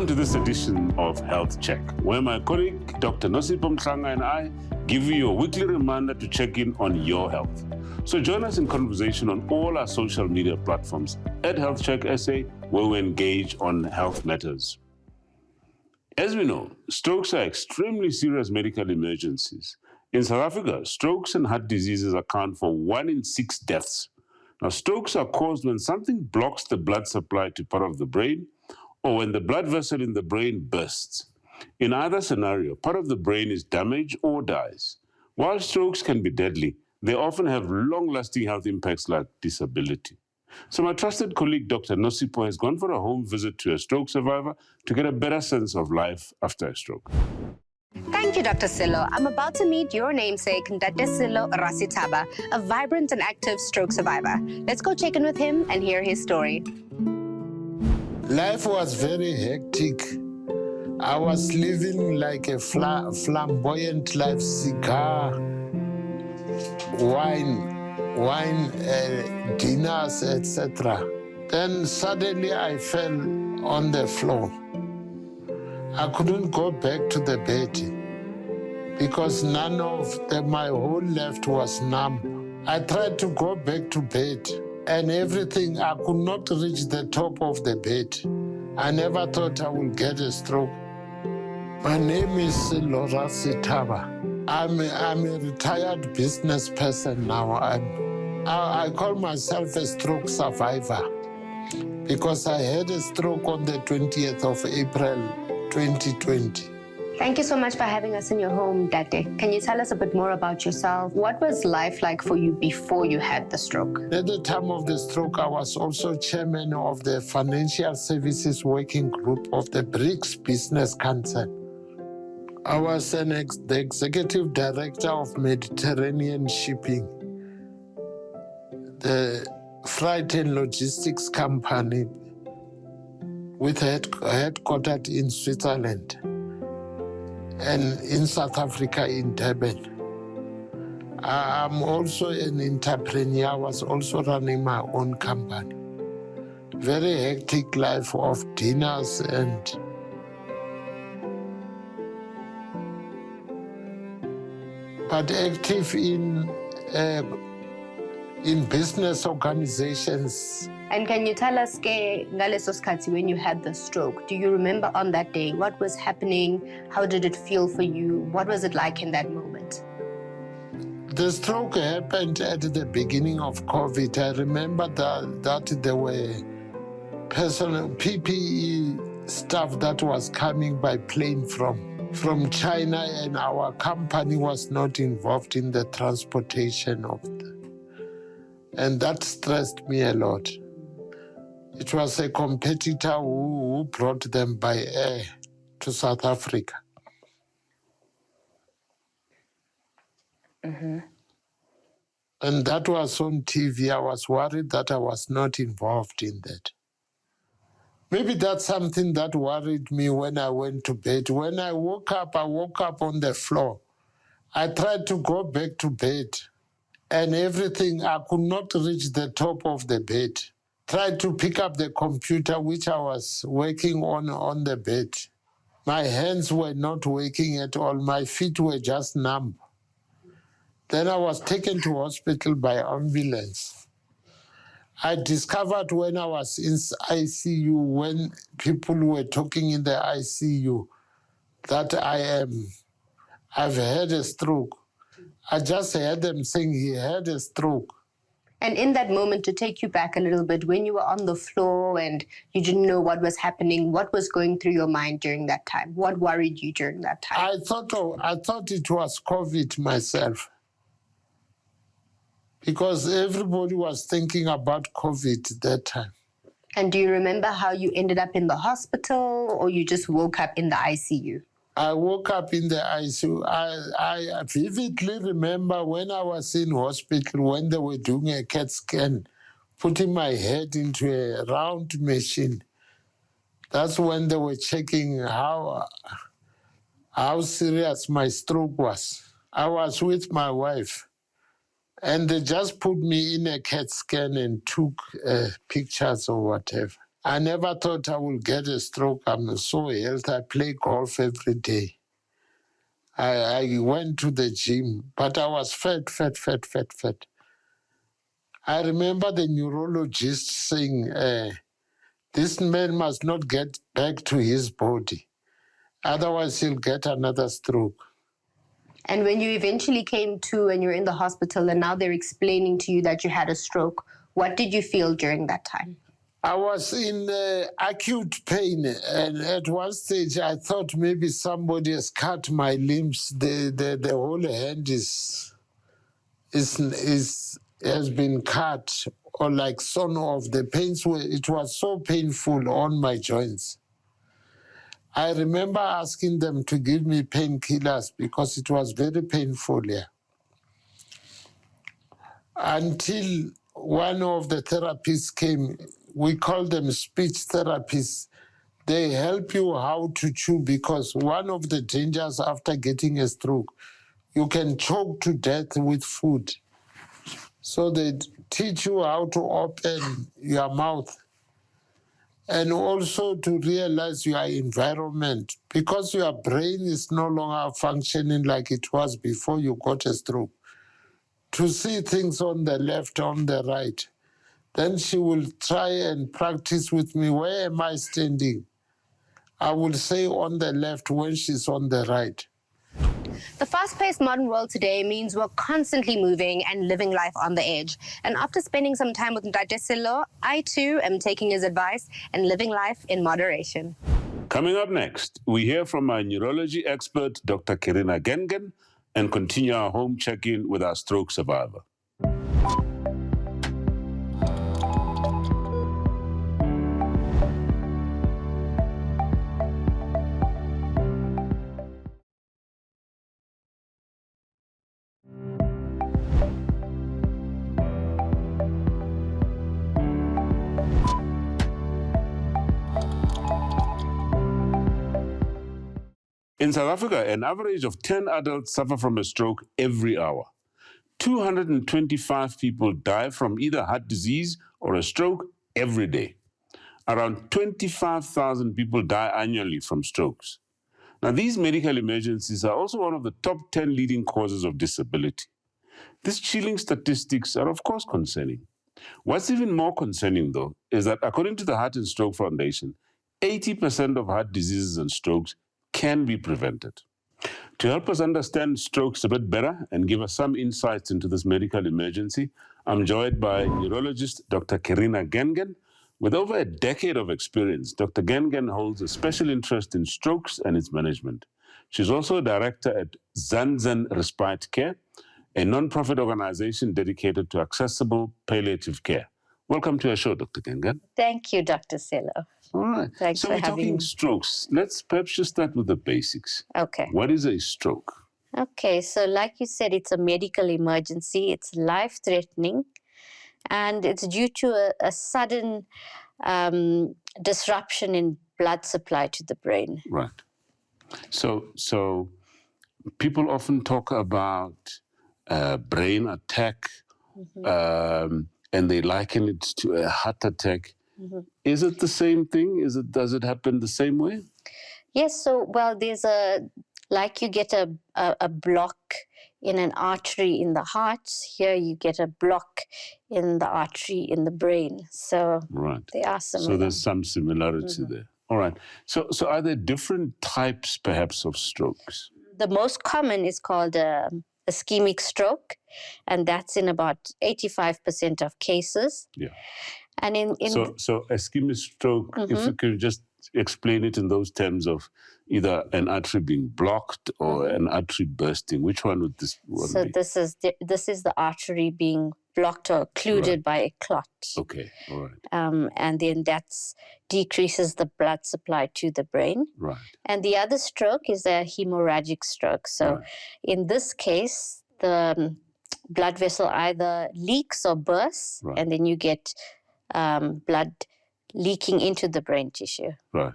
Welcome to this edition of Health Check, where my colleague Dr. Nosipho Mhlanga and I give you a weekly reminder to check in on your health. So join us in conversation on all our social media platforms at Health Check SA, where we engage on health matters. As we know, strokes are extremely serious medical emergencies. In South Africa, strokes and heart diseases account for 1 in 6 deaths. Now, strokes are caused when something blocks the blood supply to part of the brain, or when the blood vessel in the brain bursts. In either scenario, part of the brain is damaged or dies. While strokes can be deadly, they often have long-lasting health impacts like disability. So my trusted colleague, Dr. Nosipho, has gone for a home visit to a stroke survivor to get a better sense of life after a stroke. Thank you, Dr. Silo. I'm about to meet your namesake, Dr. Silo Rasitaba, a vibrant and active stroke survivor. Let's go check in with him and hear his story. Life was very hectic. I was living like a flamboyant life, cigar, wine, dinners, etc. Then suddenly I fell on the floor. I couldn't go back to the bed because my whole left was numb. I tried to go back to bed and everything, I could not reach the top of the bed. I never thought I would get a stroke. My name is Silo Rasitaba. I'm a retired business person now. I call myself a stroke survivor because I had a stroke on the 20th of April, 2020. Thank you so much for having us in your home, Date. Can you tell us a bit more about yourself? What was life like for you before you had the stroke? At the time of the stroke, I was also chairman of the Financial Services Working Group of the BRICS Business Council. I was the executive director of Mediterranean Shipping, the freight and logistics company with headquartered in Switzerland and in South Africa, in Durban. I'm also an entrepreneur. I was also running my own company. Very hectic life of dinners but active in business organizations. And can you tell us, when you had the stroke, do you remember on that day what was happening? How did it feel for you? What was it like in that moment? The stroke happened at the beginning of COVID. I remember that there were personal PPE stuff that was coming by plane from China, and our company was not involved in the transportation of them. And that stressed me a lot. It was a competitor who brought them by air to South Africa. Mm-hmm. And that was on TV. I was worried that I was not involved in that. Maybe that's something that worried me when I went to bed. When I woke up on the floor. I tried to go back to bed and everything, I could not reach the top of the bed. Tried to pick up the computer, which I was working on the bed. My hands were not working at all. My feet were just numb. Then I was taken to hospital by ambulance. I discovered when I was in ICU, when people were talking in the ICU, that I've had a stroke. I just heard them saying he had a stroke. And in that moment, to take you back a little bit, when you were on the floor and you didn't know what was happening, what was going through your mind during that time? What worried you during that time? I thought it was COVID myself, because everybody was thinking about COVID that time. And do you remember how you ended up in the hospital, or you just woke up in the ICU? I woke up in the ICU. I vividly remember when I was in hospital, when they were doing a CAT scan, putting my head into a round machine. That's when they were checking how serious my stroke was. I was with my wife, and they just put me in a CAT scan and took pictures or whatever. I never thought I would get a stroke. I'm so healthy. I play golf every day. I went to the gym, but I was fat. I remember the neurologist saying, this man must not get back to his body. Otherwise, he'll get another stroke. And when you eventually came to and you're in the hospital and now they're explaining to you that you had a stroke, what did you feel during that time? I was in acute pain, and at one stage I thought maybe somebody has cut my limbs. The whole hand has been cut or like sawn off. The pains it was so painful on my joints. I remember asking them to give me painkillers because it was very painful here. Until one of the therapists came, we call them speech therapists. They help you how to chew, because one of the dangers after getting a stroke, you can choke to death with food. So they teach you how to open your mouth and also to realize your environment, because your brain is no longer functioning like it was before you got a stroke. To see things on the left, on the right. Then she will try and practice with me. Where am I standing? I will say on the left when she's on the right. The fast-paced modern world today means we're constantly moving and living life on the edge. And after spending some time with Ntate Sello, I too am taking his advice and living life in moderation. Coming up next, we hear from our neurology expert, Dr. Kerina Gengen, and continue our home check-in with our stroke survivor. In South Africa, an average of 10 adults suffer from a stroke every hour. 225 people die from either heart disease or a stroke every day. Around 25,000 people die annually from strokes. Now, these medical emergencies are also one of the top 10 leading causes of disability. These chilling statistics are, of course, concerning. What's even more concerning, though, is that according to the Heart and Stroke Foundation, 80% of heart diseases and strokes can be prevented. To help us understand strokes a bit better and give us some insights into this medical emergency, I'm joined by neurologist Dr. Kerina Gengen. With over a decade of experience, Dr. Gengen holds a special interest in strokes and its management. She's also a director at Zanzen Respite Care, a non-profit organization dedicated to accessible palliative care. Welcome to our show, Dr. Gengen. Thank you, Dr. Sello. All right. Thanks so for we're having talking me. strokes. Let's perhaps just start with the basics. Okay. What is a stroke? Okay, so like you said, it's a medical emergency. It's life-threatening, and it's due to a sudden disruption in blood supply to the brain. Right. So people often talk about brain attack, and they liken it to a heart attack. Is it the same thing? Does it happen the same way? Yes, so, well, there's like you get a block in an artery in the heart. Here you get a block in the artery in the brain. So right. They are similar. So there's some similarity there. All right. So are there different types, perhaps, of strokes? The most common is called ischemic stroke, and that's in about 85% of cases. Yeah. And so ischemic stroke, if you could just explain it in those terms of either an artery being blocked or an artery bursting, which one would this one be? So this is the artery being blocked or occluded by a clot. Okay, all right. And then that decreases the blood supply to the brain. Right. And the other stroke is a hemorrhagic stroke. So in this case, the blood vessel either leaks or bursts, and then you get blood leaking into the brain tissue. Right.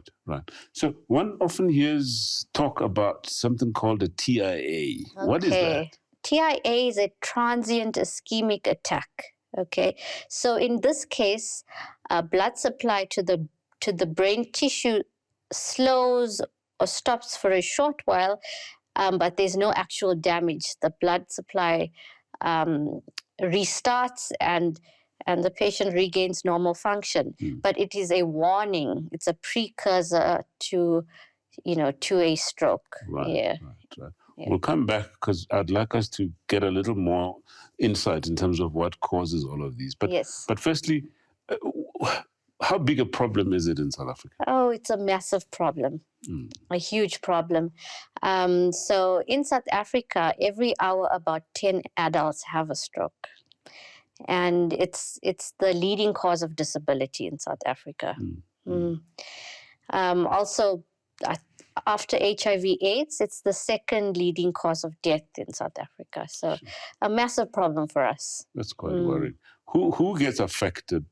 So one often hears talk about something called a TIA. Okay. What is that? TIA is a transient ischemic attack. Okay. So in this case, blood supply to the to the brain tissue slows or stops for a short while, but there's no actual damage. The blood supply restarts and the patient regains normal function. But it is a warning. It's a precursor to a stroke. Right. We'll come back because I'd like us to get a little more insight in terms of what causes all of these. But Yes. But firstly, how big a problem is it in South Africa? Oh, it's a massive problem, a huge problem. So in South Africa, every hour about 10 adults have a stroke. And it's the leading cause of disability in South Africa. Also, after HIV/AIDS, it's the second leading cause of death in South Africa. So a massive problem for us. That's quite worrying. Who gets affected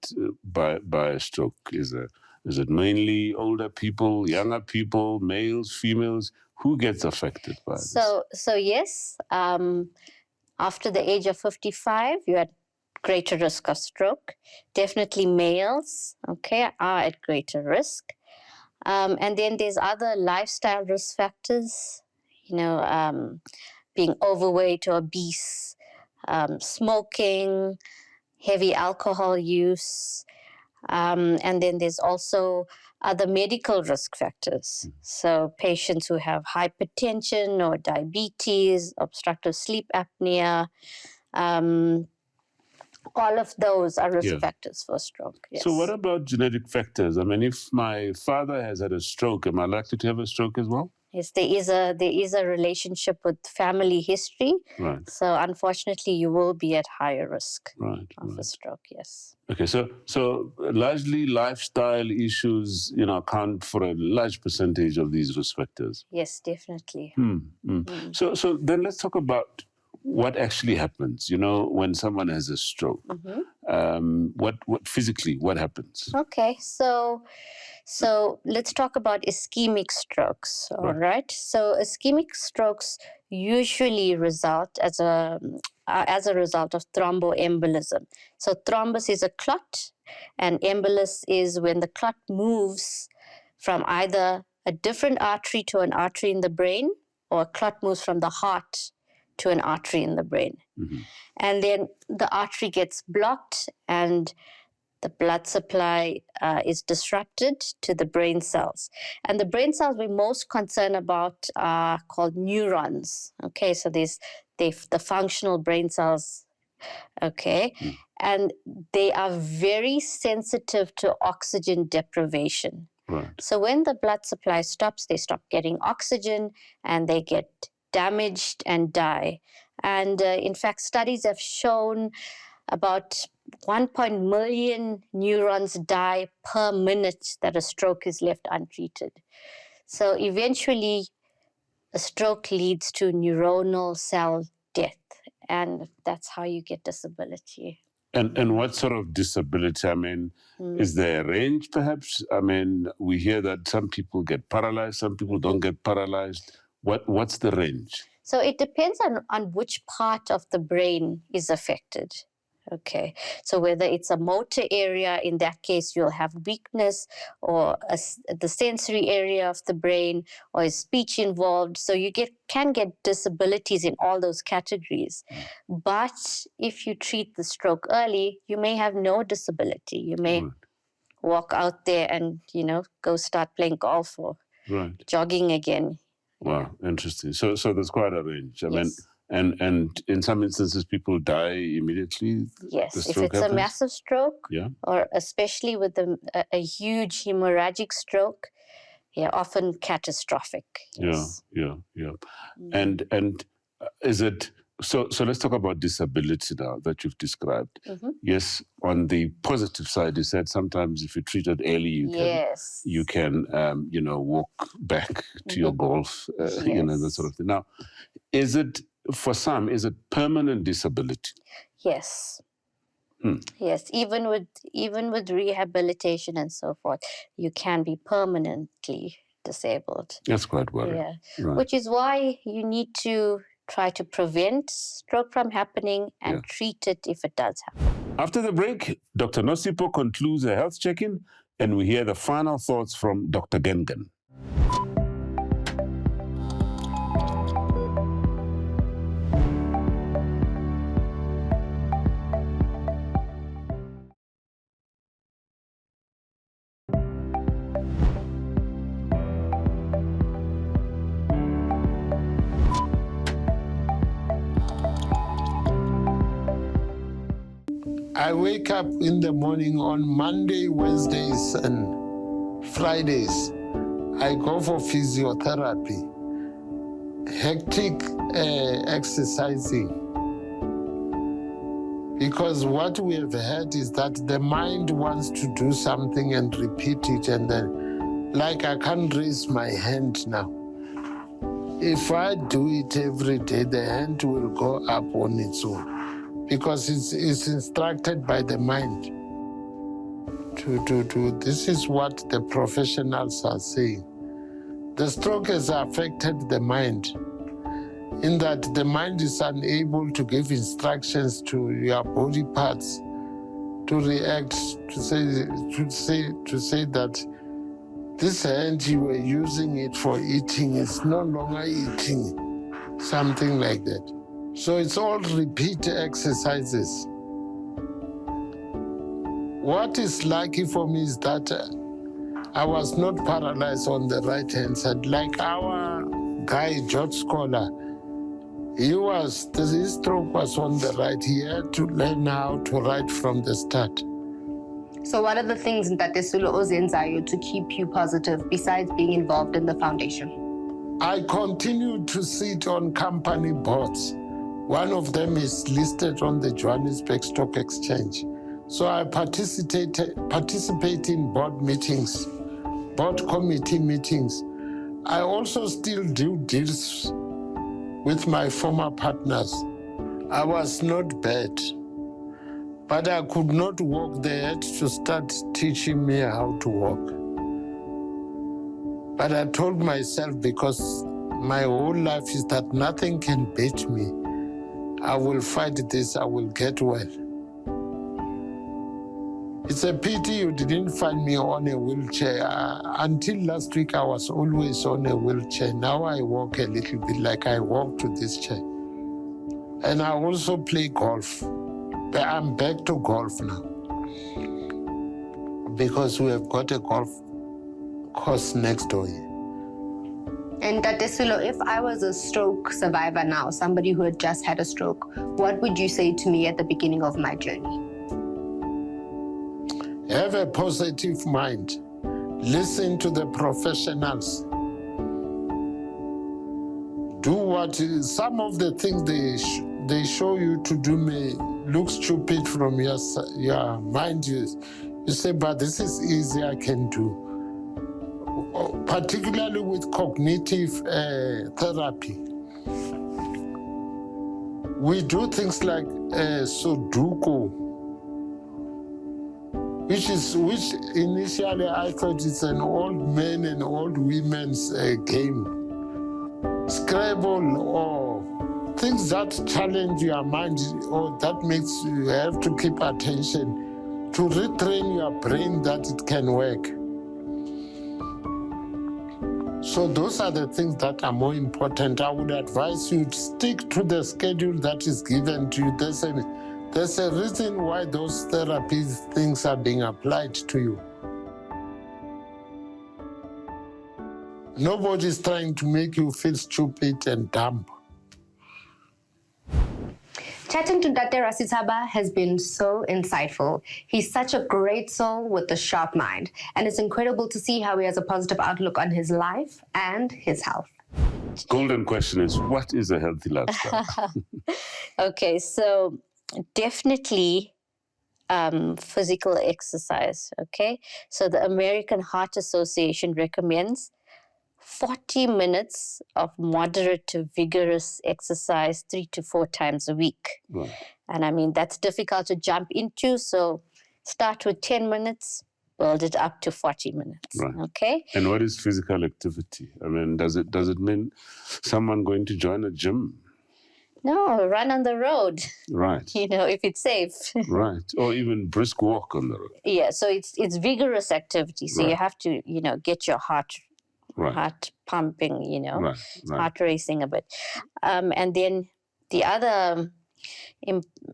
by a stroke? Is it mainly older people, younger people, males, females? Who gets affected by this? So yes, after the age of 55, you're at greater risk of stroke. Definitely males, are at greater risk. And then there's other lifestyle risk factors, being overweight or obese, smoking, heavy alcohol use. And then there's also other medical risk factors. So patients who have hypertension or diabetes, obstructive sleep apnea, all of those are risk factors for stroke. Yes. So what about genetic factors? I mean, if my father has had a stroke, am I likely to have a stroke as well? Yes, there is a relationship with family history. Right. So unfortunately, you will be at higher risk of a stroke. Yes. Okay. So largely lifestyle issues, account for a large percentage of these risk factors. Yes, definitely. So then let's talk about what actually happens, when someone has a stroke. What physically, what happens? Okay, so let's talk about ischemic strokes, all right? So ischemic strokes usually result as a result of thromboembolism. So thrombus is a clot, and embolus is when the clot moves from either a different artery to an artery in the brain, or a clot moves from the heart to an artery in the brain. And then the artery gets blocked and the blood supply is disrupted to the brain cells. And the brain cells we're most concerned about are called neurons. Okay, so there's the functional brain cells. Okay, and they are very sensitive to oxygen deprivation. Right. So when the blood supply stops, they stop getting oxygen and they get damaged and die. And in fact, studies have shown about 1 million neurons die per minute that a stroke is left untreated. So eventually, a stroke leads to neuronal cell death, and that's how you get disability. And what sort of disability? I mean, is there a range perhaps? I mean, we hear that some people get paralyzed, some people don't get paralyzed. What's the range? So it depends on which part of the brain is affected. Okay, so whether it's a motor area, in that case, you'll have weakness, or the sensory area of the brain, or is speech involved. So you can get disabilities in all those categories. But if you treat the stroke early, you may have no disability. You may walk out there and, go start playing golf or jogging again. Wow, interesting. So there's quite a range. I mean, and in some instances, people die immediately. Yes, if it's a massive stroke, or especially with a huge hemorrhagic stroke, often catastrophic. Yes. Yeah. And is it so? Let's talk about disability now that you've described. Yes, on the positive side, you said sometimes if you treat it early, you can walk back to your golf, that sort of thing. Now, is it for some? Is it permanent disability? Yes. Yes, even with rehabilitation and so forth, you can be permanently disabled. That's quite worrying. Yeah, which is why you need to try to prevent stroke from happening and treat it if it does happen. After the break, Dr. Nosipho concludes a health check-in and we hear the final thoughts from Dr. Gengen. I wake up in the morning on Monday, Wednesdays, and Fridays. I go for physiotherapy, hectic exercising. Because what we have heard is that the mind wants to do something and repeat it, and then, like, I can't raise my hand now. If I do it every day, the hand will go up on its own, because it's instructed by the mind to do. This is what the professionals are saying. The stroke has affected the mind, in that the mind is unable to give instructions to your body parts to react, to say that this hand, you were using it for eating, it's no longer eating, something like that. So it's all repeat exercises. What is lucky for me is that I was not paralyzed on the right-hand side. Like our guy, George Scholar, his stroke was on the right. He had to learn how to write from the start. So what are the things that Silo ozenzayo to keep you positive besides being involved in the foundation? I continue to sit on company boards. One of them is listed on the Johannesburg Stock Exchange. So I participate in board meetings, board committee meetings. I also still do deals with my former partners. I was not bad, but I could not walk. They had to start teaching me how to walk. But I told myself, because my whole life is that nothing can beat me, I will fight this, I will get well. It's a pity you didn't find me on a wheelchair. Until last week, I was always on a wheelchair. Now I walk a little bit like I walk to this chair. And I also play golf. But I'm back to golf now, because we have got a golf course next door here. And Tatesilo, if I was a stroke survivor now, somebody who had just had a stroke, what would you say to me at the beginning of my journey? Have a positive mind. Listen to the professionals. Do what some of the things they show you to do may look stupid from your mind. You say, but this is easy, I can do. Particularly with cognitive therapy. We do things like Sudoku, which initially I thought it's an old men and old women's game. Scrabble, or things that challenge your mind, or that makes you have to keep attention to retrain your brain that it can work. So those are the things that are more important. I would advise you to stick to the schedule that is given to you. There's a reason why those therapy things are being applied to you. Nobody's trying to make you feel stupid and dumb. Chatting to Tate Rasitaba has been so insightful. He's such a great soul with a sharp mind, and it's incredible to see how he has a positive outlook on his life and his health. Golden question is, what is a healthy lifestyle? Okay, so definitely physical exercise, okay? So the American Heart Association recommends 40 minutes of moderate to vigorous exercise 3 to 4 times a week. Right. And I mean, that's difficult to jump into, so start with 10 minutes, build it up to 40 minutes, Right. okay? And what is physical activity? I mean, does it mean someone going to join a gym? No, run on the road, Right. if it's safe. Right. Or even brisk walk on the road. Yeah, so it's vigorous activity. So you Right. have to, get your heart pumping, Right. Right. heart racing a bit. And then the other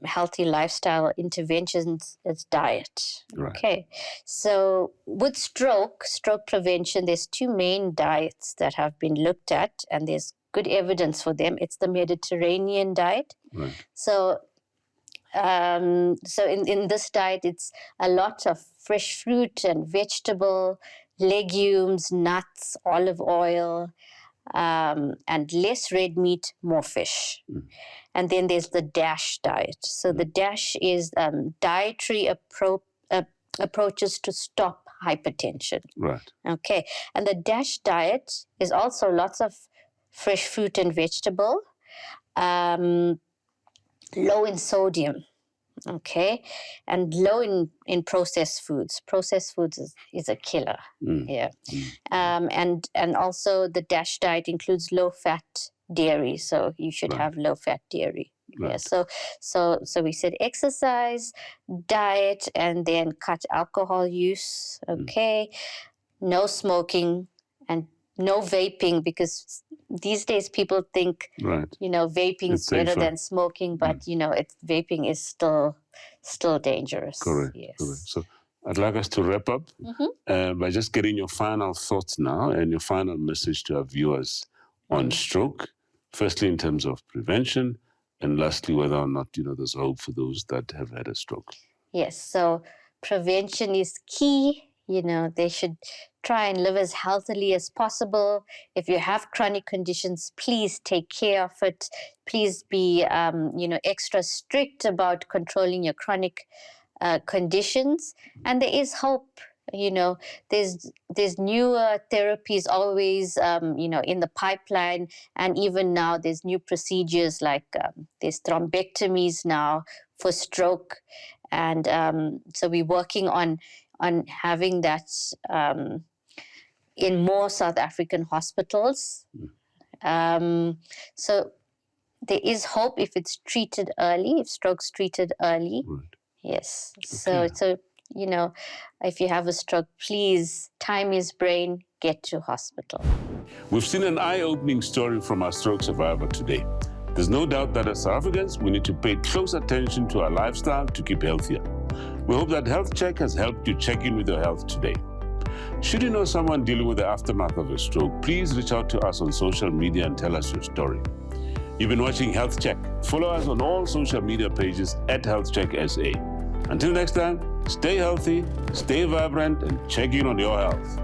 healthy lifestyle interventions is diet. Right. Okay, so with stroke prevention, there's two main diets that have been looked at, and there's good evidence for them. It's the Mediterranean diet. Right. So in this diet, it's a lot of fresh fruit and vegetable, legumes, nuts, olive oil, and less red meat, more fish. And then there's the DASH diet. So the DASH is dietary approaches to stop hypertension. Right. Okay, and the DASH diet is also lots of fresh fruit and vegetable, low in sodium, okay, and low in processed foods. Processed foods is a killer. Yeah. And also the DASH diet includes low fat dairy, so you should have low fat dairy. Right. Yeah, so we said exercise, diet, and then cut alcohol use. Okay, no smoking and no vaping, because these days people think Right. Vaping is It's better safer. than smoking, but vaping is still dangerous. Correct. Yes. Correct. So I'd like us to wrap up by just getting your final thoughts now and your final message to our viewers on stroke. Firstly, in terms of prevention, and lastly, whether or not there's hope for those that have had a stroke. Yes. So prevention is key. They should try and live as healthily as possible. If you have chronic conditions, please take care of it. Please be, extra strict about controlling your chronic conditions. And there is hope. There's newer therapies always, in the pipeline. And even now, there's new procedures like there's thrombectomies now for stroke. And so we're working on having that in more South African hospitals. So there is hope if it's treated early, if stroke's treated early. Right. Yes. Okay. So if you have a stroke, please, time is brain, get to hospital. We've seen an eye-opening story from our stroke survivor today. There's no doubt that as South Africans, we need to pay close attention to our lifestyle to keep healthier. We hope that Health Check has helped you check in with your health today. Should you know someone dealing with the aftermath of a stroke, please reach out to us on social media and tell us your story. You've been watching Health Check. Follow us on all social media pages at Health Check SA. Until next time, stay healthy, stay vibrant, and check in on your health.